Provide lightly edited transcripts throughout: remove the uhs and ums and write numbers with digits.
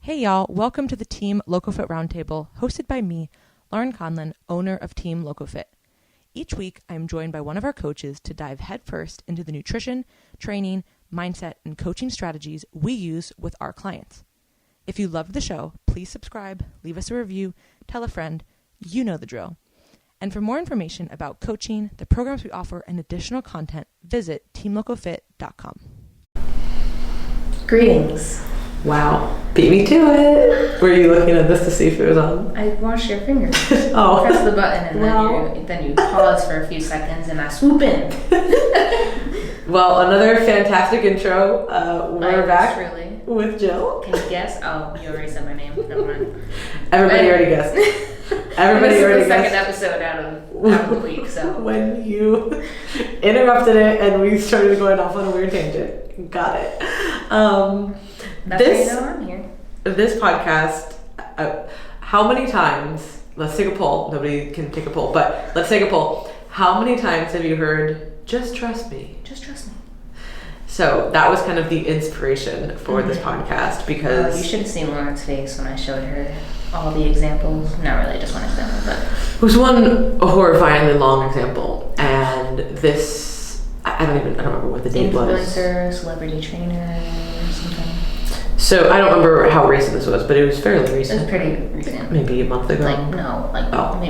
Hey y'all, welcome to the Team LocoFit Roundtable, hosted by me, Laurin Conlon, owner of Team LocoFit. Each week, I am joined by one of our coaches to dive headfirst into the nutrition, training, mindset, and coaching strategies we use with our clients. If you loved the show, please subscribe, leave us a review, tell a friend, you know the drill. And for more information about coaching, the programs we offer, and additional content, visit teamlocofit.com. Greetings. Wow. Beat me to it. Were you looking at this to see if it was on? I watched your fingers. Oh. Press the button and then you pause for a few seconds and I swoop in. Well, another fantastic intro. We're back really. With Jill. Can you guess? Oh, you already said my name. Never mind. Everybody already guessed. Everybody already guessed. guessed. This is the second episode out of the week, so. When you interrupted it and we started going off on a weird tangent. Got it. That's how you know I'm here. This podcast, how many times, let's take a poll, nobody can take a poll, but let's take a poll. How many times have you heard, just trust me? Just trust me. So that was kind of the inspiration for this podcast because... you should have seen Lauren's face when I showed her all the examples. Not really, just one example, but... It was one horrifyingly long example, and this, I don't remember what the date was. Influencer, celebrity trainer, something. So I don't remember how recent this was, but it was fairly recent. It was pretty recent. Maybe a month ago. Maybe probably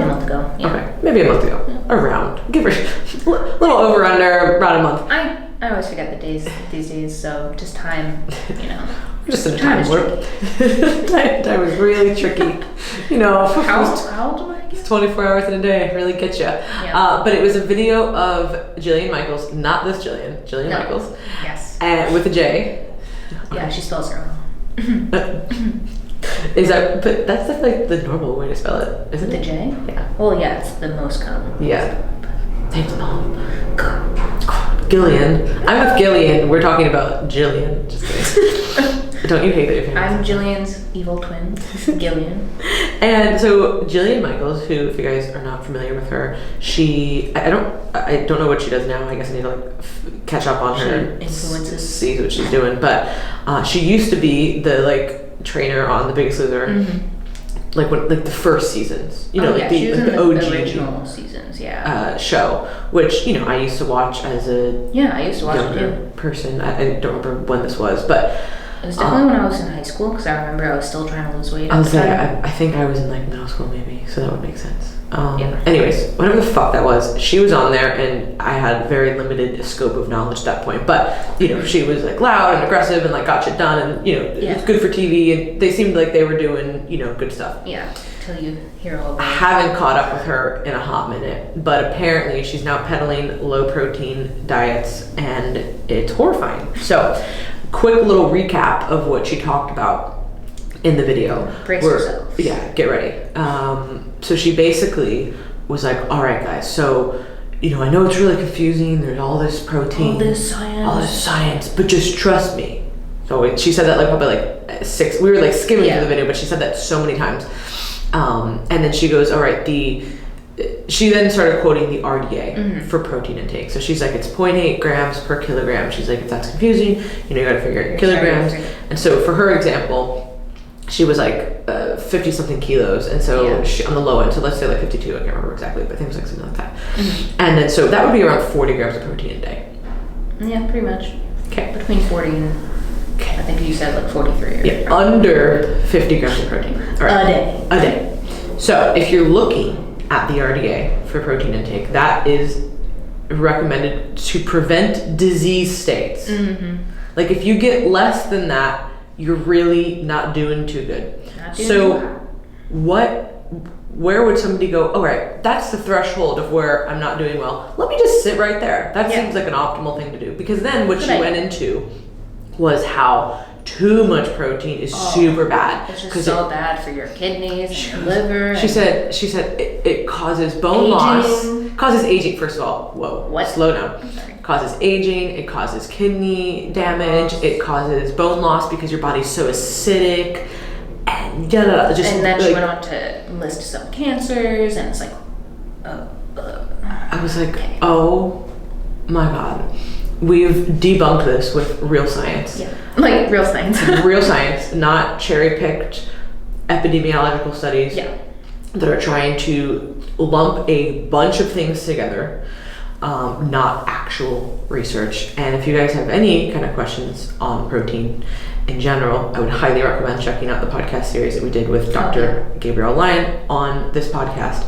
a month ago. Yeah. Okay, maybe a month ago. Yeah. Around, give or little over under, around a month. I always forget the days these days, so just time, We're just in a time warp. Time is really tricky. How old am I again? 24 hours in a day really gets you. Yeah. But it was a video of Jillian Michaels, not this Jillian Michaels. Yes. And with a J. Yeah, she spells her own. But that's like the normal way to spell it, isn't it? The J? Yeah. Well, yeah, it's the most common. Yeah. Thanks, Mom. God. Gillian. I'm with Gillian. We're talking about Jillian. Just kidding. Don't you hate that you're famous? I'm Jillian's evil twin, Gillian. And so Jillian Michaels, who, if you guys are not familiar with her, I don't know what she does now. I guess I need to catch up on her. Influences. See what she's doing. But she used to be the trainer on The Biggest Loser. Mm-hmm. The first seasons, she was in the OG original seasons, show, which I used to watch as a I used to watch younger person. I don't remember when this was, but it was definitely when I was in high school because I remember I was still trying to lose weight. I was I think I was in middle school maybe, so that would make sense. Yeah. Anyways, whatever the fuck that was, she was on there, and I had very limited scope of knowledge at that point. But she was loud and aggressive and got shit done, and it's good for TV, and they seemed like they were doing good stuff. Yeah, till you hear all about it. I haven't caught up with her in a hot minute, but apparently she's now peddling low protein diets, and it's horrifying. So, quick little recap of what she talked about in the video. Brace yourselves. Yeah, get ready. So she basically was like, all right, guys, so, I know it's really confusing. There's all this protein. All this science. But just trust me. So she said that probably 6. We were skimming through the video, but she said that so many times. And then she goes, all right, she then started quoting the RDA for protein intake. So she's like, it's 0.8 grams per kilogram. She's like, if that's confusing, you got to figure out your kilograms. And so for her example, she was 50 something kilos, and so she on the low end, so let's say 52, I can't remember exactly, but I think it was something like that. Mm-hmm. And then so that would be around 40 grams of protein a day. Yeah, pretty much. Okay. Between 40 and I think you said 43 or under 50 grams of protein. All right. A day. So if you're looking at the RDA for protein intake, that is recommended to prevent disease states. Mm-hmm. If you get less than that, you're really not doing too good. Where would somebody go, all right, that's the threshold of where I'm not doing well. Let me just sit right there. That seems like an optimal thing to do. Because then what she went into was how too much protein is super bad. It's just so bad for your kidneys and your liver. She said it causes bone loss. Causes aging, first of all. Whoa. What? Slow down. Causes aging, it causes kidney damage, it causes bone loss because your body's so acidic, and and then she went on to list some cancers, and it's I was oh my god, we've debunked this with real science. Yeah. Like real science. Real science, not cherry-picked epidemiological studies that are trying to lump a bunch of things together, not actual research. And if you guys have any kind of questions on protein in general, I would highly recommend checking out the podcast series that we did with Dr. Gabrielle Lyon on this podcast,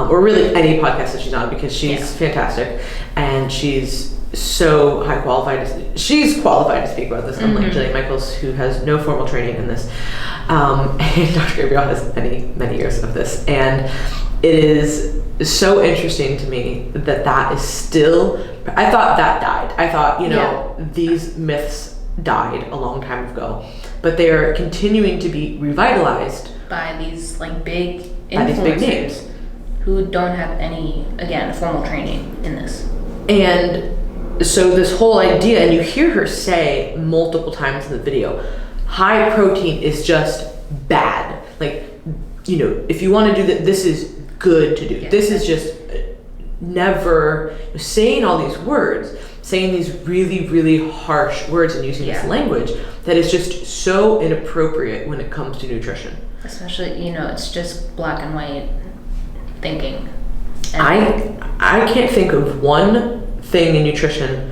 or really any podcast that she's on, because she's fantastic and she's so high qualified. She's qualified to speak about this, unlike Gillian Michaels, who has no formal training in this. And Dr. Gabrielle has many years of this, and it is so interesting to me that is still. I thought that died. I thought these myths died a long time ago, but they are continuing to be revitalized by these like big influencers names who don't have any, again, formal training in this. And so this whole idea, and you hear her say multiple times in the video, high protein is just bad. Like, if you want to do that, this is good to do. Yeah. This is just never saying all these words, saying these really, really harsh words and using this language that is just so inappropriate when it comes to nutrition. Especially, it's just black and white thinking. And I can't think of one thing in nutrition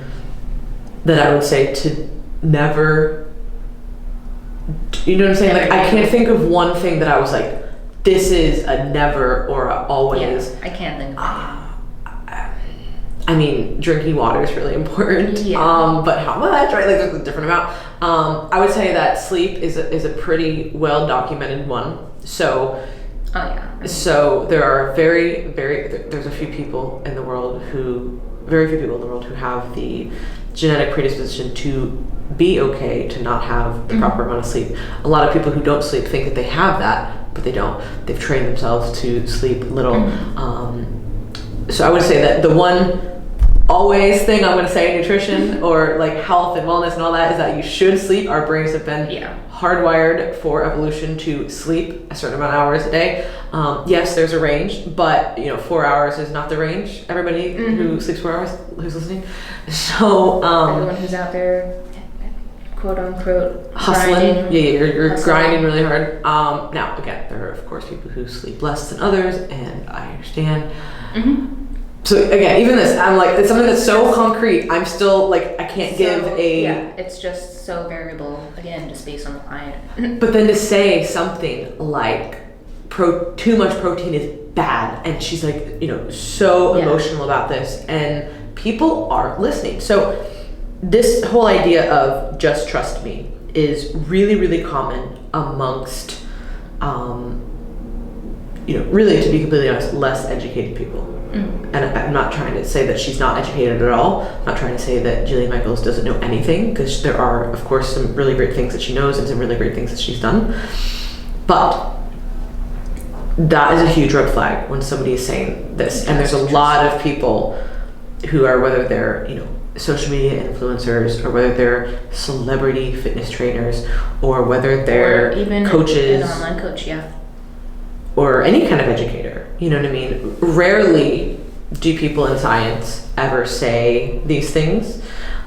that I would say to never, you know what I'm saying? Like, I can't think of one thing that I was like, this is a never or a always. Yeah, I can't think of it. I mean, drinking water is really important. Yeah. But how much, right? Like, there's a different amount. I would say that sleep is a pretty well documented one. So, so there are there's a few people in the world who have the genetic predisposition to be okay to not have the proper amount of sleep. A lot of people who don't sleep think that they have that, but they don't. They've trained themselves to sleep little. So I would say that the one always thing I'm going to say in nutrition or like health and wellness and all that is that you should sleep. Our brains have been hardwired for evolution to sleep a certain amount of hours a day. Yes, there's a range, but 4 hours is not the range. Everybody who sleeps 4 hours, who's listening. So everyone who's out there, quote unquote, hustling. You're grinding really hard. Now again, there are of course people who sleep less than others, and I understand. So again, even this, I'm like, it's something that's so concrete. I'm still like, I can't give a. Yeah, it's just so variable. Again, just based on the client. But then to say something like, too much protein is bad, and she's like, so emotional about this, and people aren't listening. So this whole idea of just trust me is really, really common amongst, really, to be completely honest, less educated people. And I'm not trying to say that she's not educated at all. I'm not trying to say that Gillian Michaels doesn't know anything, because there are, of course, some really great things that she knows and some really great things that she's done. But that is a huge red flag when somebody is saying this. And there's a lot of people who are, whether they're, social media influencers, or whether they're celebrity fitness trainers, or whether they're even coaches, an online coach, or any kind of educator. You know what I mean? Rarely do people in science ever say these things.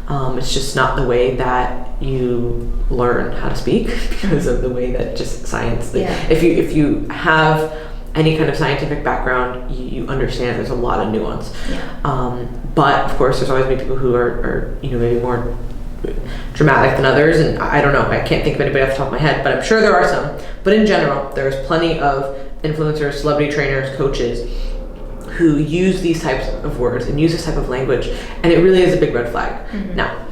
It's just not the way that you learn how to speak, because of the way that just science. If you have any kind of scientific background, you understand there's a lot of nuance. But of course, there's always been people who are maybe more dramatic than others, and I don't know. I can't think of anybody off the top of my head, but I'm sure there are some. But in general, there's plenty of influencers, celebrity trainers, coaches who use these types of words and use this type of language, and it really is a big red flag. Now,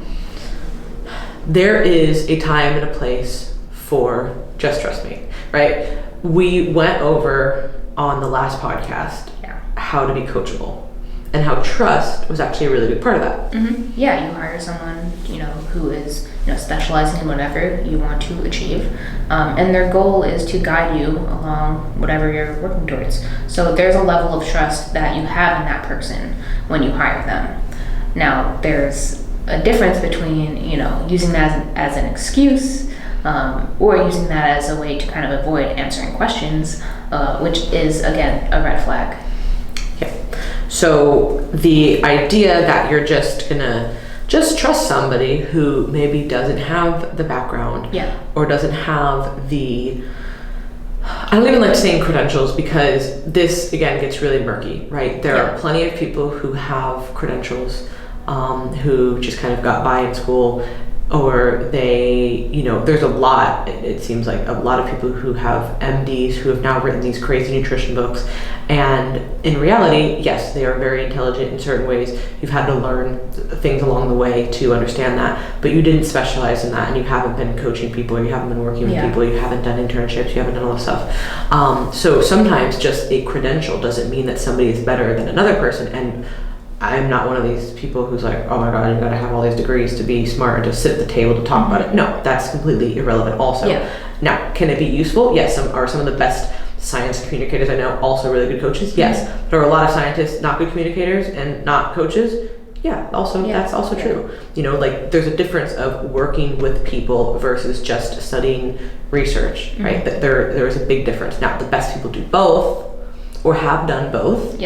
there is a time and a place for just trust me, right? We went over on the last podcast how to be coachable, and how trust was actually a really big part of that. Yeah, you hire someone, who is, specializing in whatever you want to achieve. And their goal is to guide you along whatever you're working towards. So there's a level of trust that you have in that person when you hire them. Now, there's a difference between, using that as an excuse, or using that as a way to kind of avoid answering questions, which is, again, a red flag. So the idea that you're just gonna just trust somebody who maybe doesn't have the background or doesn't have the, I don't even like saying credentials because this again gets really murky, right? There are plenty of people who have credentials who just kind of got by in school, or they, there's a lot, it seems like a lot of people who have MDs who have now written these crazy nutrition books, and in reality, yes, they are very intelligent in certain ways. You've had to learn things along the way to understand that, but you didn't specialize in that, and you haven't been coaching people, or you haven't been working with people, you haven't done internships, you haven't done all this stuff. So sometimes just a credential doesn't mean that somebody is better than another person, and I'm not one of these people who's like, oh my God, you gotta have all these degrees to be smart and to sit at the table to talk about it. No, that's completely irrelevant also. Now, can it be useful? Yes, some of the best science communicators I know also really good coaches? Yes. There are a lot of scientists not good communicators and not coaches? Yeah, that's also true. Like there's a difference of working with people versus just studying research, right? There is a big difference. Now, the best people do both or have done both.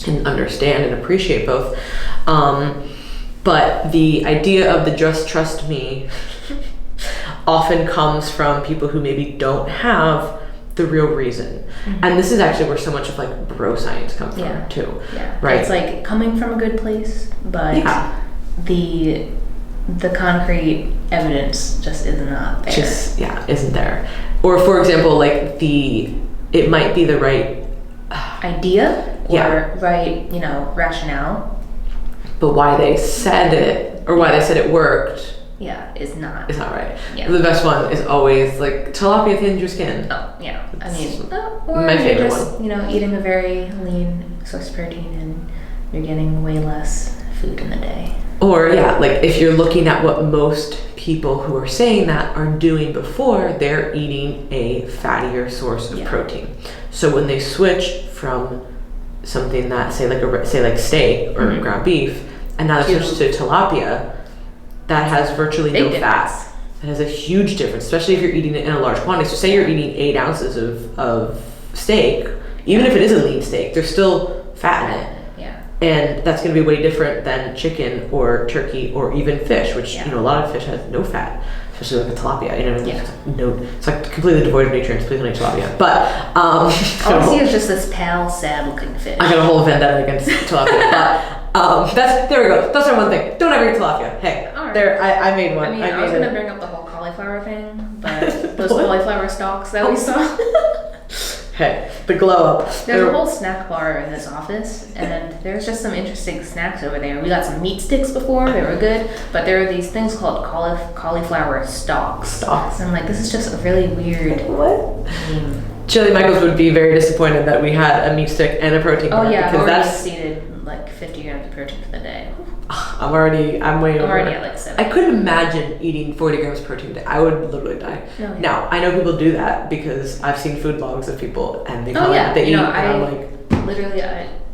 And understand and appreciate both. But the idea of the just trust me often comes from people who maybe don't have the real reason. And this is actually where so much of like bro science comes from too. Right? It's like coming from a good place, but the concrete evidence just is not there. Isn't there. Or for example, like it might be the right idea or right, rationale, but why they said it or why they said it worked is not right. The best one is always like tilapia thins your skin. Or my favorite you're just, one. Eating a very lean source of protein and you're getting way less food in the day. Or like if you're looking at what most people who are saying that are doing before, they're eating a fattier source of protein. So when they switch from something that say like steak or ground beef, and now they switch to tilapia, that has virtually no fat. It has a huge difference, especially if you're eating it in a large quantity. So say you're eating 8 ounces of steak, even if it is a lean steak, there's still fat in it. And that's going to be way different than chicken or turkey or even fish, which a lot of fish has no fat, especially like a tilapia. It's like completely devoid of nutrients. Please don't eat tilapia. But all I see is just this pale, sad-looking fish. I got a whole vendetta against tilapia. But there we go. That's our one thing. Don't ever eat tilapia. Hey, there. I made one. I was going to bring up the whole cauliflower thing, but those cauliflower stalks that we saw. Hey, the glow up. There's a whole snack bar in this office, and there's just some interesting snacks over there. We got some meat sticks before, they were good, but there are these things called cauliflower stalks. And I'm like, this is just a really weird name. Chili Michaels would be very disappointed that we had a meat stick and a protein bar. Because already exceeded like 50 grams of protein for the day. I'm way over. I'm already at like 7. I couldn't imagine eating 40 grams of protein a day. I would literally die. Now, I know people do that because I've seen food logs of people and they call it what they eat. And I'm like, literally,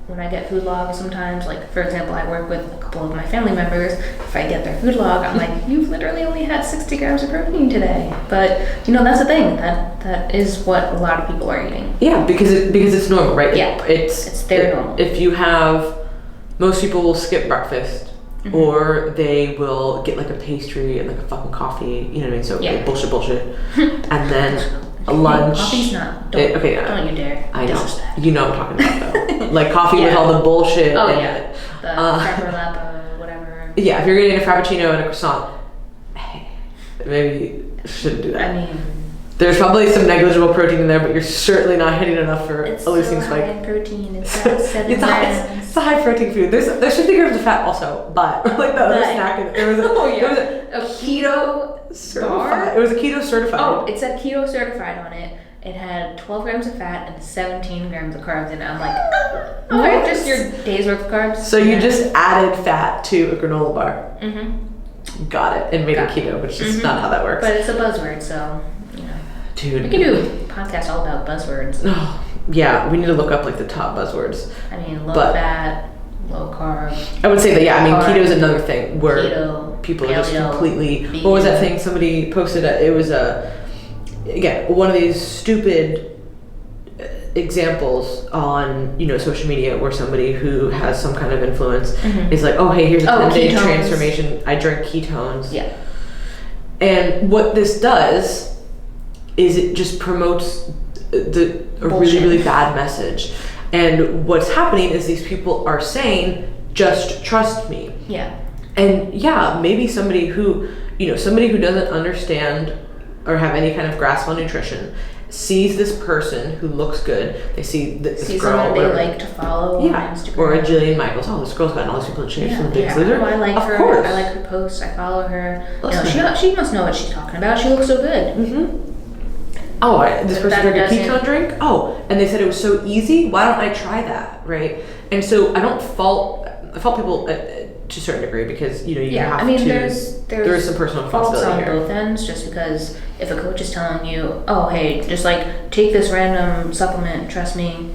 when I get food logs sometimes, like for example, I work with a couple of my family members. If I get their food log, I'm like, you've literally only had 60 grams of protein today. But that's the thing. That is what a lot of people are eating. Yeah, because it's normal, right? It's their normal. If you have, most people will skip breakfast. Or they will get like a pastry and like a fucking coffee, you know what I mean? So bullshit. And then a lunch. Coffee's not. Don't you dare. I know. You know what I'm talking about though. Like coffee with all the bullshit. Oh yeah. The frappuccino, whatever. Yeah, if you're getting a frappuccino and a croissant, hey, maybe you shouldn't do that. I mean, there's probably some negligible protein in there, but you're certainly not hitting enough for a leucine spike. It's high in protein. It's at 7 grams. It's a high protein food. There's 50 grams of fat also, but like the other snack, there was a keto certified bar. It was a keto certified. Oh, it said keto certified on it. It had 12 grams of fat and 17 grams of carbs in it. I'm like, okay, just your day's worth of carbs. So you just added fat to a granola bar. Got it, and made it keto, which is not how that works. But it's a buzzword, so. Dude, we can do a podcast all about buzzwords. Oh, yeah, we need to look up like the top buzzwords. I mean, low fat, low carb. I would say that, keto is another thing where people paleo, are just completely. vegan. What was that thing somebody posted? It was again one of these stupid examples on, social media where somebody who has some kind of influence is like, oh, hey, here's a 10-day transformation. I drink ketones. Yeah. And what this does is it just promotes a really, really bad message. And what's happening is these people are saying, just trust me. Yeah. And yeah, maybe somebody who doesn't understand or have any kind of grasp on nutrition sees this person who looks good. They see this girl, someone they like to follow on Instagram. Or a Jillian Michaels. Oh, this girl's gotten all these people to change some things. Oh, I like her. Course. I like her posts. I follow her. She must know what she's talking about. She looks so good. Oh, this person drank a ketone drink? Oh, and they said it was so easy. Why don't I try that, right? And so I fault people to a certain degree because you have to. There is some personal responsibility on here. Both ends, just because if a coach is telling you, oh, hey, just like take this random supplement, trust me,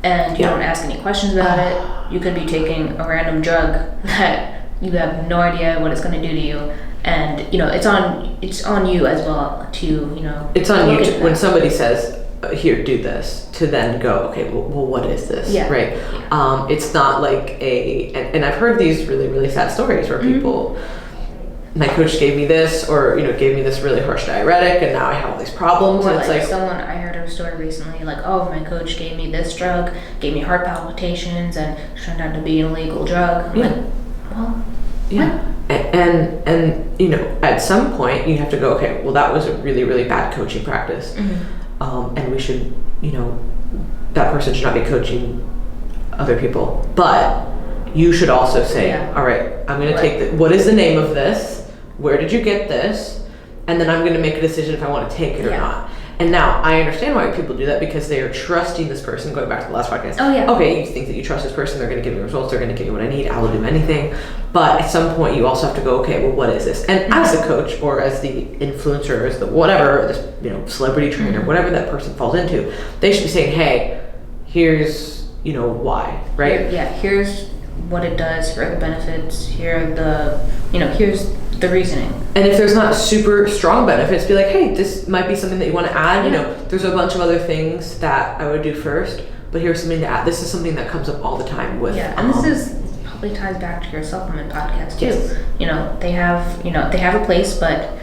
and you don't ask any questions about it, you could be taking a random drug that you have no idea what it's going to do to you. And it's on you as well to It's on you when somebody says, "Here, do this," to then go, "Okay, well, what is this?" Yeah. Right? Yeah. It's not like and I've heard these really, really sad stories where people, my coach gave me this, or gave me this really harsh diuretic, and now I have all these problems. Or and it's like someone, I heard a story recently, like, oh, my coach gave me this drug, gave me heart palpitations, and it turned out to be an illegal drug. I'm like, well, yeah. What? And at some point you have to go, okay, well, that was a really, really bad coaching practice. And we should, that person should not be coaching other people. But you should also say, all right, I'm going to take what is the name of this? Where did you get this? And then I'm going to make a decision if I want to take it or not. And now I understand why people do that, because they are trusting this person. Going back to the last podcast. Oh yeah. Okay, you think that you trust this person, they're going to give me results, they're going to give me what I need, I will do anything. But at some point you also have to go, okay, well, what is this? And as a coach or as the influencer, as the whatever, this celebrity trainer, whatever that person falls into, they should be saying, hey, here's why, right? Here's what it does, here are the benefits, here are the here's the reasoning. And if there's not super strong benefits, be like, hey, this might be something that you want to add. There's a bunch of other things that I would do first, but here's something to add. This is something that comes up all the time with. Yeah, and this probably ties back to your supplement podcast too. Yes. They have a place, but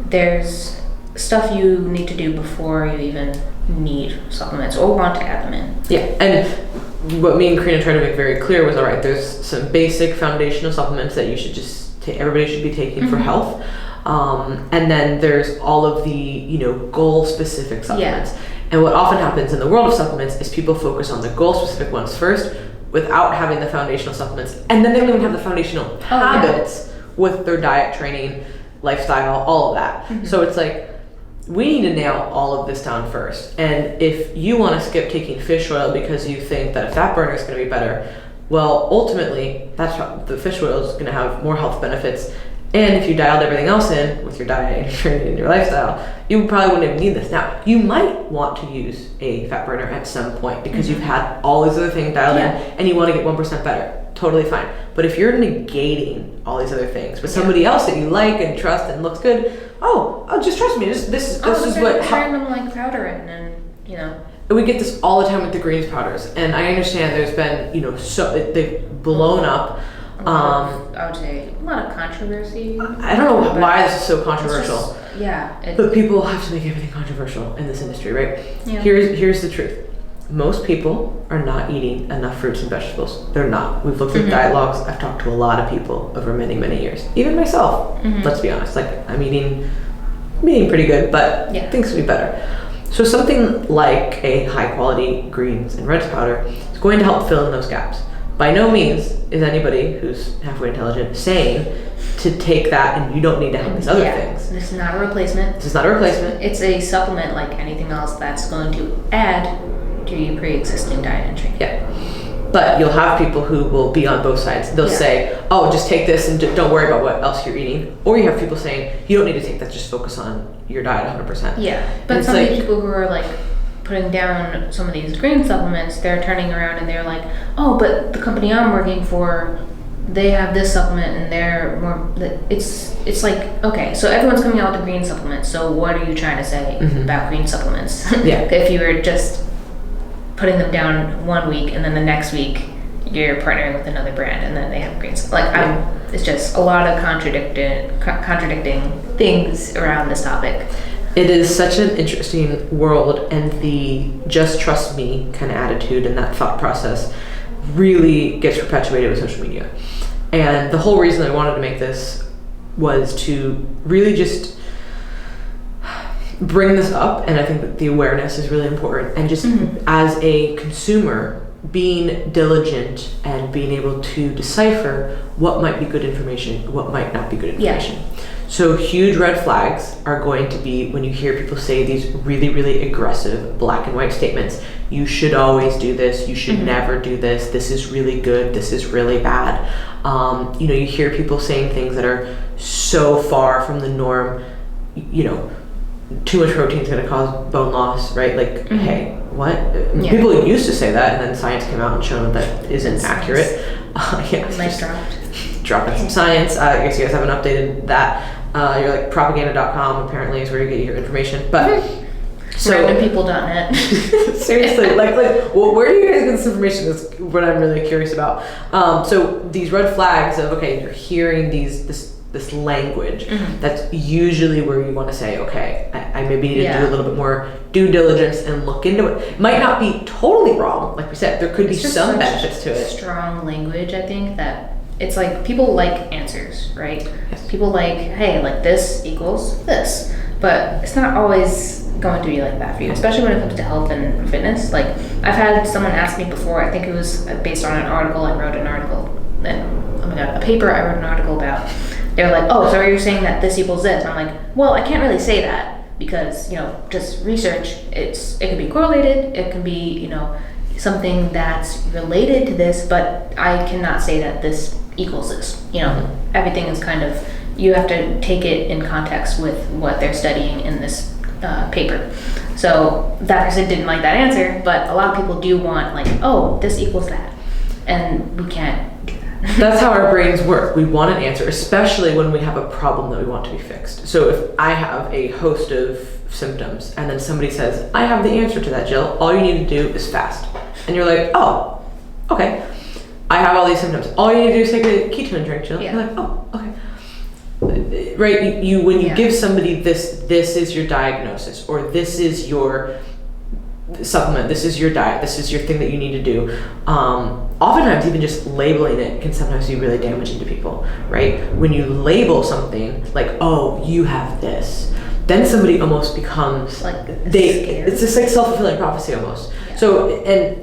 there's stuff you need to do before you even need supplements or want to add them in. Yeah, and what me and Karina tried to make very clear was, all right, there's some basic foundational supplements that you should just everybody should be taking for health. And then there's all of the, goal specific supplements. Yeah. And what often happens in the world of supplements is people focus on the goal specific ones first without having the foundational supplements. And then they don't even have the foundational habits with their diet, training, lifestyle, all of that. So it's like, we need to nail all of this down first. And if you want to skip taking fish oil because you think that a fat burner is going to be better, well, ultimately, the fish oil is going to have more health benefits. And if you dialed everything else in with your diet and your training and your lifestyle, you probably wouldn't even need this. Now, you might want to use a fat burner at some point because you've had all these other things dialed in and you want to get 1% better. Totally fine. But if you're negating all these other things with somebody else that you like and trust and looks good, just trust me. This is what random powder in, and we get this all the time with the greens powders, and I understand there's been they've blown up. I would say a lot of controversy. I don't know why this is so controversial. But people have to make everything controversial in this industry, right? Yeah. Here's the truth. Most people are not eating enough fruits and vegetables. They're not. We've looked at diet logs. I've talked to a lot of people over many, many years. Even myself. Let's be honest. I'm eating pretty good, but things could be better. So something like a high quality greens and reds powder is going to help fill in those gaps. By no means is anybody who's halfway intelligent saying to take that and you don't need to have these other things. This is not a replacement. It's a supplement like anything else that's going to add to your pre-existing diet and training. Yeah. But you'll have people who will be on both sides. They'll say, oh, just take this and don't worry about what else you're eating. Or you have people saying, you don't need to take that, just focus on your diet 100%. Yeah. But some of the people who are putting down some of these green supplements, they're turning around and they're like, oh, but the company I'm working for, they have this supplement and they're more, it's like, okay, so everyone's coming out with the green supplements, so what are you trying to say about green supplements? Yeah. If you were just putting them down one week and then the next week you're partnering with another brand and then they have great stuff. It's just a lot of contradicting things around this topic. It is such an interesting world, and the just trust me kind of attitude and that thought process really gets perpetuated with social media. And the whole reason I wanted to make this was to really just bring this up, and I think that the awareness is really important, and just as a consumer, being diligent and being able to decipher what might be good information, what might not be good information. Yeah. So huge red flags are going to be when you hear people say these really, really aggressive black and white statements. You should always do this. You should never do this. This is really good. This is really bad. You hear people saying things that are so far from the norm. Too much protein is going to cause bone loss, right? Like, hey, what? Yeah. People used to say that, and then science came out and shown that isn't accurate. Nice dropping some science. I guess you guys haven't updated that. You're like propaganda.com apparently is where you get your information. But randompeople.net. Seriously, where do you guys get this information? Is what I'm really curious about. So these red flags of, okay, you're hearing this language, that's usually where you want to say, okay, I maybe need to do a little bit more due diligence and look into it. It might not be totally wrong, like we said, there could be some benefits to it. Strong language, I think, that it's like people like answers, right? Yes. People like, hey, like this equals this, but it's not always going to be like that for you, especially when it comes to health and fitness. Like, I've had someone ask me before, I think it was based on an article, I wrote an article, and a paper I wrote an article about. They're like, oh, so are you saying that this equals this? And I'm like, well, I can't really say that because, just research, it can be correlated, it can be, something that's related to this, but I cannot say that this equals this. Everything is kind of, you have to take it in context with what they're studying in this paper. So that person didn't like that answer, but a lot of people do want this equals that. And we can't do that. That's how our brains work. We want an answer, especially when we have a problem that we want to be fixed. So if I have a host of symptoms and then somebody says, I have the answer to that, Jill, all you need to do is fast. And you're like, oh, okay. I have all these symptoms. All you need to do is take a ketone drink, Jill. Yeah. You're like, oh, okay. Right? When you give somebody this is your diagnosis, or this is your supplement, this is your diet, this is your thing that you need to do. Oftentimes even just labeling it can sometimes be really damaging to people, right? When you label something like, oh, you have this, then somebody almost becomes it's just like self-fulfilling prophecy almost. Yeah. So, and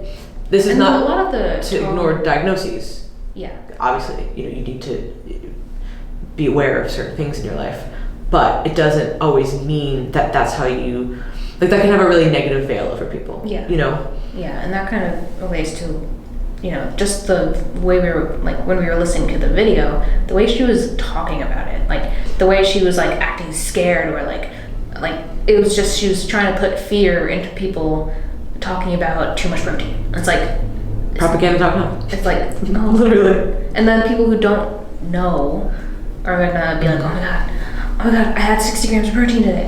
this is not a lot of to ignore diagnoses. Yeah. Obviously, you need to be aware of certain things in your life, but it doesn't always mean that that's how you, that can have a really negative veil over people. Yeah. Yeah, and that kind of relates to, just the way we were, when we were listening to the video, the way she was talking about it, the way she was acting scared, or it was just, she was trying to put fear into people talking about too much protein. It's propaganda.com. It's no. Literally. And then people who don't know are gonna be like, oh my god, I had 60 grams of protein today.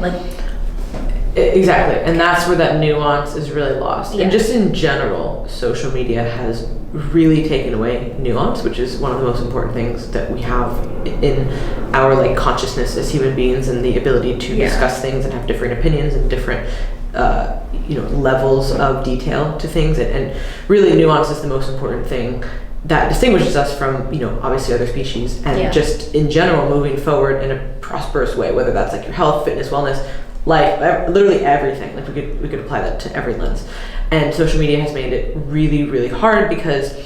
Exactly, and that's where that nuance is really lost. Yeah. And just in general, social media has really taken away nuance, which is one of the most important things that we have in our consciousness as human beings, and the ability to discuss things and have different opinions and different levels of detail to things, and really nuance is the most important thing that distinguishes us from obviously other species, and just in general moving forward in a prosperous way, whether that's your health, fitness, wellness, life, literally everything. We could apply that to every lens. And social media has made it really, really hard, because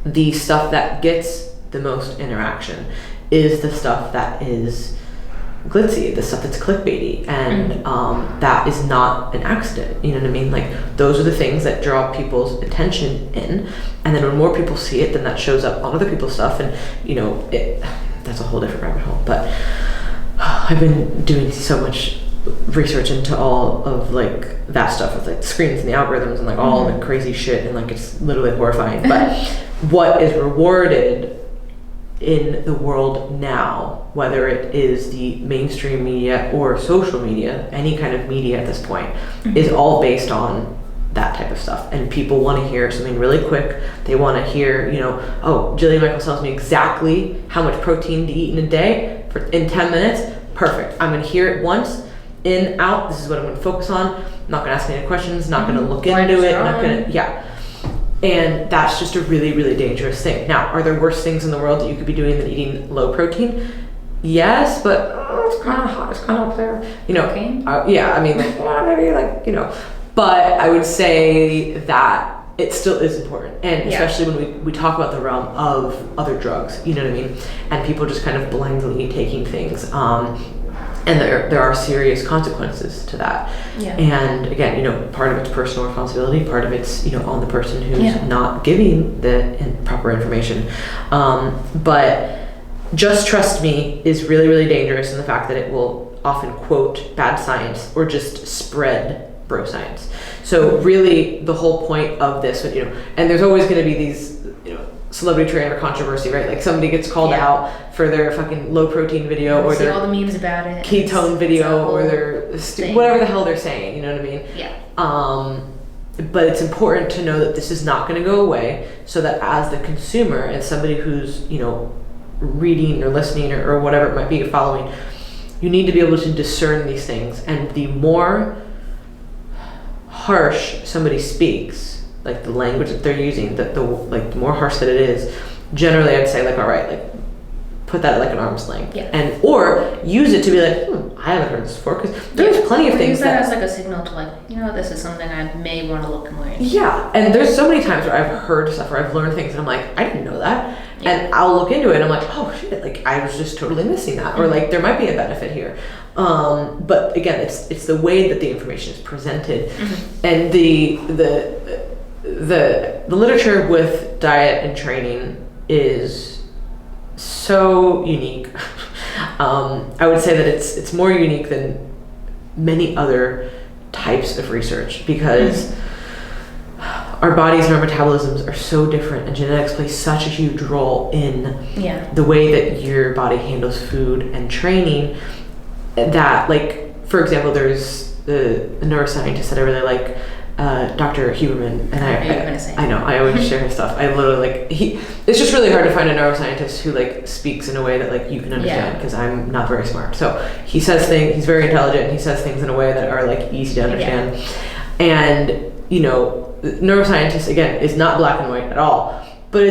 the stuff that gets the most interaction is the stuff that is glitzy, the stuff that's clickbaity, and that is not an accident. You know what I mean? Those are the things that draw people's attention in, and then when more people see it, then that shows up on other people's stuff, and that's a whole different rabbit hole. But I've been doing so much research into all of that stuff with screens and the algorithms and all the crazy shit, and it's literally horrifying. But what is rewarded in the world now, whether it is the mainstream media or social media, any kind of media at this point, is all based on that type of stuff. And people want to hear something really quick. They want to hear, oh, Jillian Michaels tells me exactly how much protein to eat in a day in 10 minutes. Perfect. I'm going to hear it once, in, out. This is what I'm going to focus on. I'm not going to ask any questions. Not going to look into it. Not going to, And that's just a really, really dangerous thing. Now, are there worse things in the world that you could be doing than eating low protein? Yes, but it's kind of hot. It's kind of up there. Maybe But I would say that it still is important. And especially when we talk about the realm of other drugs, you know what I mean? And people just kind of blindly taking things. And there are serious consequences to that. Yeah. And again, part of it's personal responsibility, part of it's, on the person who's not giving the proper information. But just trust me is really, really dangerous in the fact that it will often quote bad science or just spread bro science. So really the whole point of this, and there's always going to be these, celebrity trainer controversy, right? Like somebody gets called out for their fucking low protein video or their all the memes about it, ketone video or their whatever the hell they're saying, you know what I mean? Yeah. But it's important to know that this is not going to go away, so that as the consumer and somebody who's, reading or listening or whatever it might be, following, you need to be able to discern these things. And the more harsh somebody speaks, like the language that they're using, the more harsh that it is, generally I'd say all right, put that at an arm's length, and or use it to be I haven't heard this before, because there's plenty of things use that as a signal to this is something I may want to look more into. Yeah, and there's so many times where I've heard stuff or I've learned things and I'm I didn't know that, and I'll look into it and I'm oh shit, I was just totally missing that, or there might be a benefit here. But again, it's the way that the information is presented, and the literature with diet and training is so unique. I would say that it's more unique than many other types of research, because our bodies and our metabolisms are so different, and genetics plays such a huge role in the way that your body handles food and training, that for example, there's the neuroscientist that I really like, Dr. Huberman, and I know I always share his stuff. I literally it's just really hard to find a neuroscientist who speaks in a way that you can understand, because I'm not very smart. So he says things, he's very intelligent, and he says things in a way that are easy to understand. And neuroscientist again is not black and white at all, but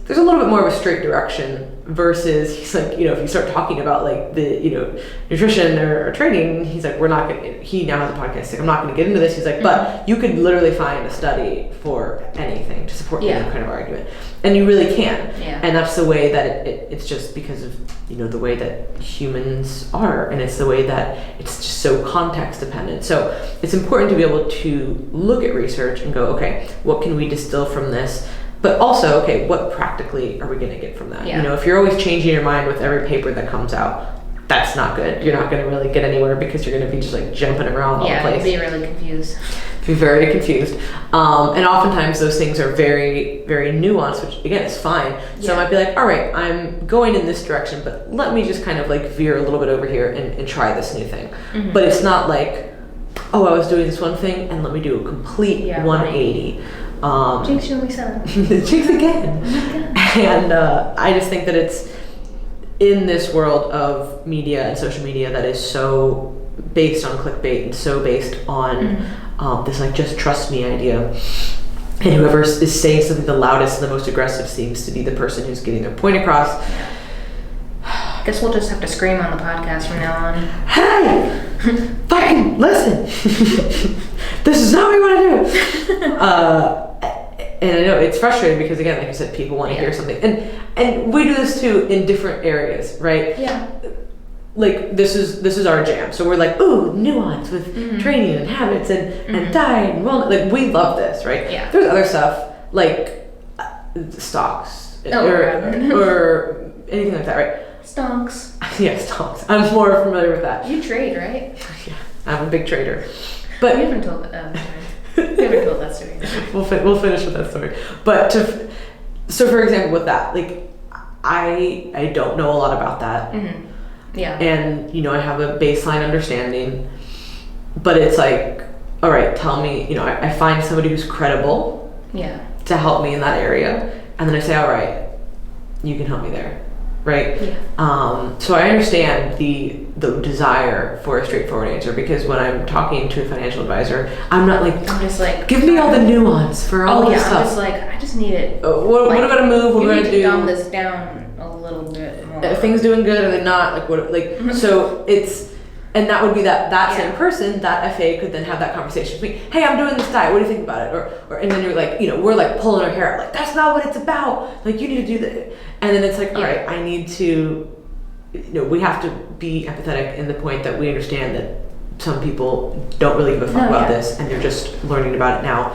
there's a little bit more of a straight direction, versus he's if you start talking about the nutrition or training, he's we're not gonna, he now has a podcast, I'm not going to get into this, he's but you could literally find a study for anything to support any kind of argument, and you really can. And that's the way that it's just because of the way that humans are, and it's the way that it's just so context dependent. So it's important to be able to look at research and go, okay, what can we distill from this? But also, okay, what practically are we going to get from that? If you're always changing your mind with every paper that comes out, that's not good. You're not going to really get anywhere, because you're going to be just jumping around all the place. Yeah, be really confused. Be very confused. And oftentimes those things are very, very nuanced, which again is fine. So I might be all right, I'm going in this direction, but let me just kind of veer a little bit over here and try this new thing. But it's not oh, I was doing this one thing and let me do a complete 180. Jinx, you always said it. Jinx again. And I just think that it's in this world of media and social media that is so based on clickbait and so based on this just trust me idea. And whoever is saying something the loudest and the most aggressive seems to be the person who's getting their point across. Guess we'll just have to scream on the podcast from now on. Hey! Fucking listen! This is not what we want to do! And I know it's frustrating because, again, like you said, people want to hear something. And we do this too in different areas, right? Yeah. This is our jam. So we're ooh, nuance with training and habits and diet and wellness. We love this, right? Yeah. There's other stuff stocks or anything like that, right? Stonks. Yeah, stocks. I'm more familiar with that. You trade, right? Yeah, I'm a big trader. But we haven't told that. We haven't told that story. We'll finish with that story. But so for example, with that, I don't know a lot about that. Yeah. And I have a baseline understanding, but it's all right, tell me, I find somebody who's credible to help me in that area. And then I say, all right, you can help me there. Right? Yeah. So I understand the desire for a straightforward answer, because when I'm talking to a financial advisor, I'm just like, give me all the nuance for all this stuff. I'm just like, I just need it. What about a move? What do I do? Dumb this down a little bit more. Are things doing good? Are they not? So it's, and that would be that same person, that FA could then have that conversation with me. Hey, I'm doing this diet. What do you think about it? Or and then you're like, we're like pulling our hair out. Like, that's not what it's about. Like, you need to do that. And then it's like, all right, I need to, we have to be empathetic in the point that we understand that some people don't really give a fuck about this, and they're just learning about it now.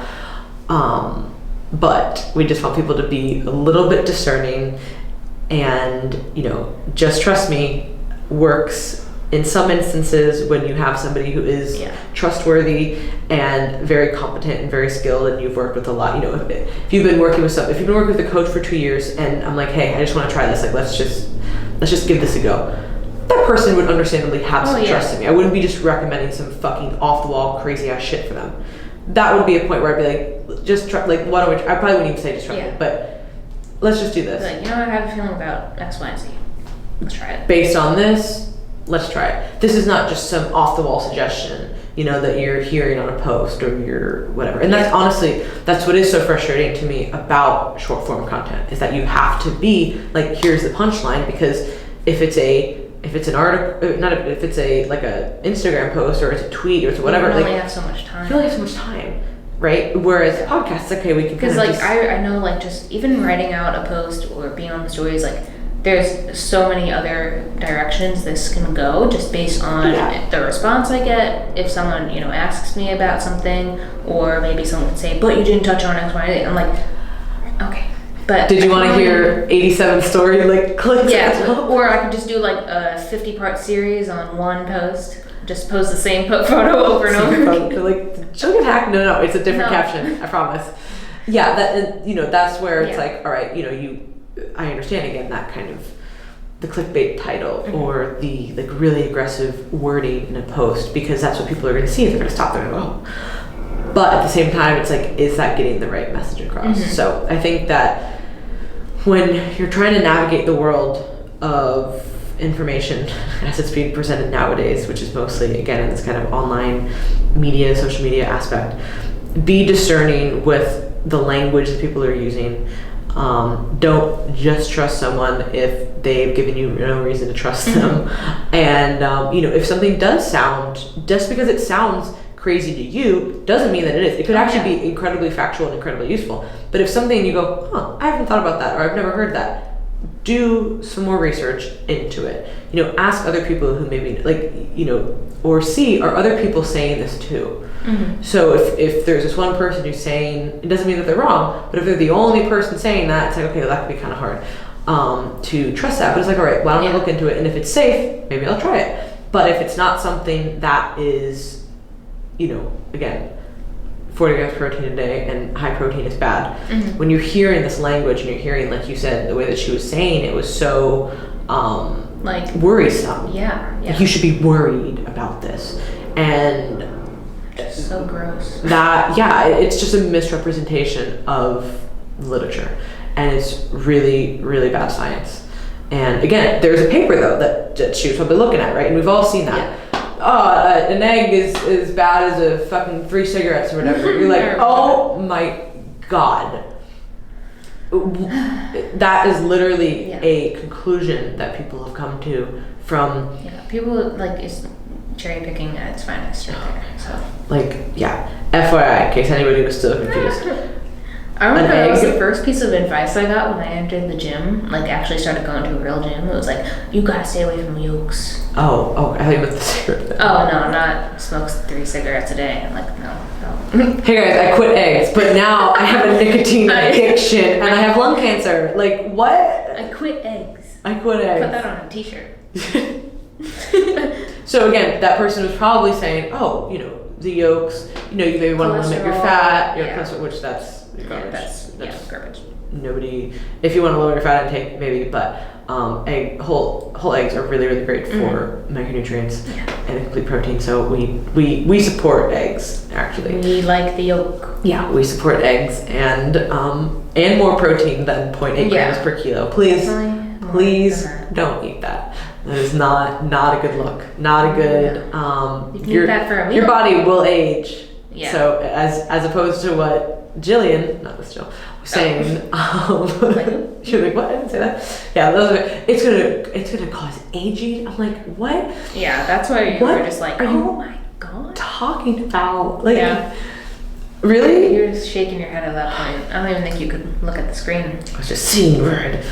But we just want people to be a little bit discerning, and, just trust me works in some instances when you have somebody who is trustworthy and very competent and very skilled, and you've worked with a lot. If you've been working with a coach for 2 years, and I'm like, hey, I just want to try this. Like, let's just give this a go. That person would understandably have some trust in me. I wouldn't be just recommending some fucking off the wall crazy ass shit for them. That would be a point where I'd be like, just try. Like, why don't we? I probably wouldn't even say just try it, but let's just do this. Like, I have a feeling about X, Y, and Z. Let's try it. Based on this. Let's try it. This is not just some off-the-wall suggestion, that you're hearing on a post or you're whatever. And that's honestly, that's what is so frustrating to me about short-form content, is that you have to be like, here's the punchline, because if it's an article, if it's a Instagram post or it's a tweet or it's whatever, you only have so much time. You only have so much time, right? Whereas podcasts, okay, we can because I know just even writing out a post or being on the stories, there's so many other directions this can go just based on the response I get. If someone, asks me about something, or maybe someone would say, but you didn't touch on X, Y, and Z. I'm like, okay. But did you want to hear 87 story clicks? Yeah, or I could just do a 50-part series on one post. Just post the same photo over and over. She'll get hacked. No, it's a different caption. I promise. Yeah, that's where it's like, all right, I understand again that kind of the clickbait title or the really aggressive wording in a post, because that's what people are going to see. They're going to stop there and go, oh. But at the same time, it's like, is that getting the right message across? So I think that when you're trying to navigate the world of information as it's being presented nowadays, which is mostly, again, in this kind of online media, social media aspect, be discerning with the language that people are using. Don't just trust someone if they've given you no reason to trust them. And, if something does sound, just because it sounds crazy to you, doesn't mean that it is. It could actually be incredibly factual and incredibly useful. But if something you go, I haven't thought about that, or I've never heard that, do some more research into it. Ask other people who maybe, or see, are other people saying this too? So if there's this one person who's saying, it doesn't mean that they're wrong, but if they're the only person saying that, it's like, okay, well, that could be kind of hard to trust that. But it's like, all right, why don't I look into it? And if it's safe, maybe I'll try it. But if it's not something that is, again, 40 grams of protein a day and high protein is bad. When you're hearing this language and you're hearing, like you said, the way that she was saying it was so worrisome. Yeah. You should be worried about this. And so gross. It's just a misrepresentation of literature, and it's really, really bad science. And again, there's a paper though that she was probably looking at, right? And we've all seen that. An egg is as bad as a fucking 3 cigarettes or whatever. You're like, oh my god. That is literally a conclusion that people have come to from. People it's cherry picking at its finest right there. So. FYI, in case anybody was still confused. I remember that was the first piece of advice I got when I entered the gym, actually started going to a real gym. It was you gotta stay away from yolks. Oh, I think with the cigarette thing. Oh, no, not smokes 3 cigarettes a day. I'm like, no. Hey guys, I quit eggs, but now I have a nicotine addiction and I have lung cancer. What? I quit eggs. I quit eggs. Put that on a t-shirt. So again, that person was probably saying, the yolks, you maybe want to limit your fat, your cholesterol, which that's garbage. That's garbage. Nobody, if you want to lower your fat intake, maybe, but Whole eggs are really, really great for micronutrients and complete protein. So we support eggs, actually. We like the yolk. Yeah, we support eggs and more protein than 0.8 grams per kilo. Please don't eat that. That is not a good look. Not a good. You can eat that for a meal. Your body will age. Yeah. So as opposed to what Jillian, not this Jill, was saying, she was like, what? I didn't say that. Yeah, it's gonna cause aging. I'm like, what? Yeah, that's why you were just like, oh my god, talking about really? You're just shaking your head at that point. I don't even think you could look at the screen. I was just seeing red.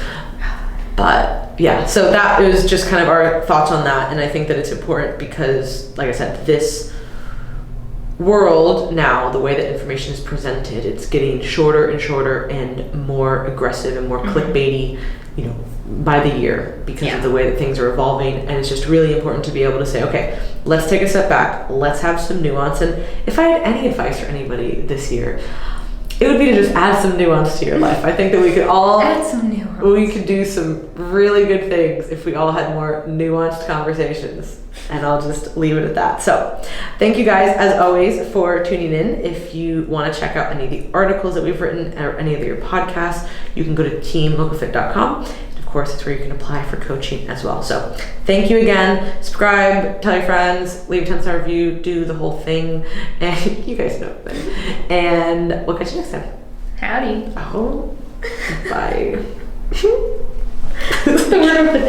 But yeah, so that is just kind of our thoughts on that, and I think that it's important because, like I said, this world now, the way that information is presented, it's getting shorter and shorter and more aggressive and more clickbaity, by the year because of the way that things are evolving. And it's just really important to be able to say, okay, let's take a step back, let's have some nuance. And if I had any advice for anybody this year, it would be to just add some nuance to your life. I think that we could all add some nuance. We could do some really good things if we all had more nuanced conversations. And I'll just leave it at that. So thank you guys, as always, for tuning in. If you want to check out any of the articles that we've written or any of your podcasts, you can go to teamlocofit.com. Of course, it's where you can apply for coaching as well. So thank you again. Subscribe, tell your friends, leave a 10-star review, do the whole thing. And you guys know that. And we'll catch you next time. Howdy. Oh, bye. That's the word of the day.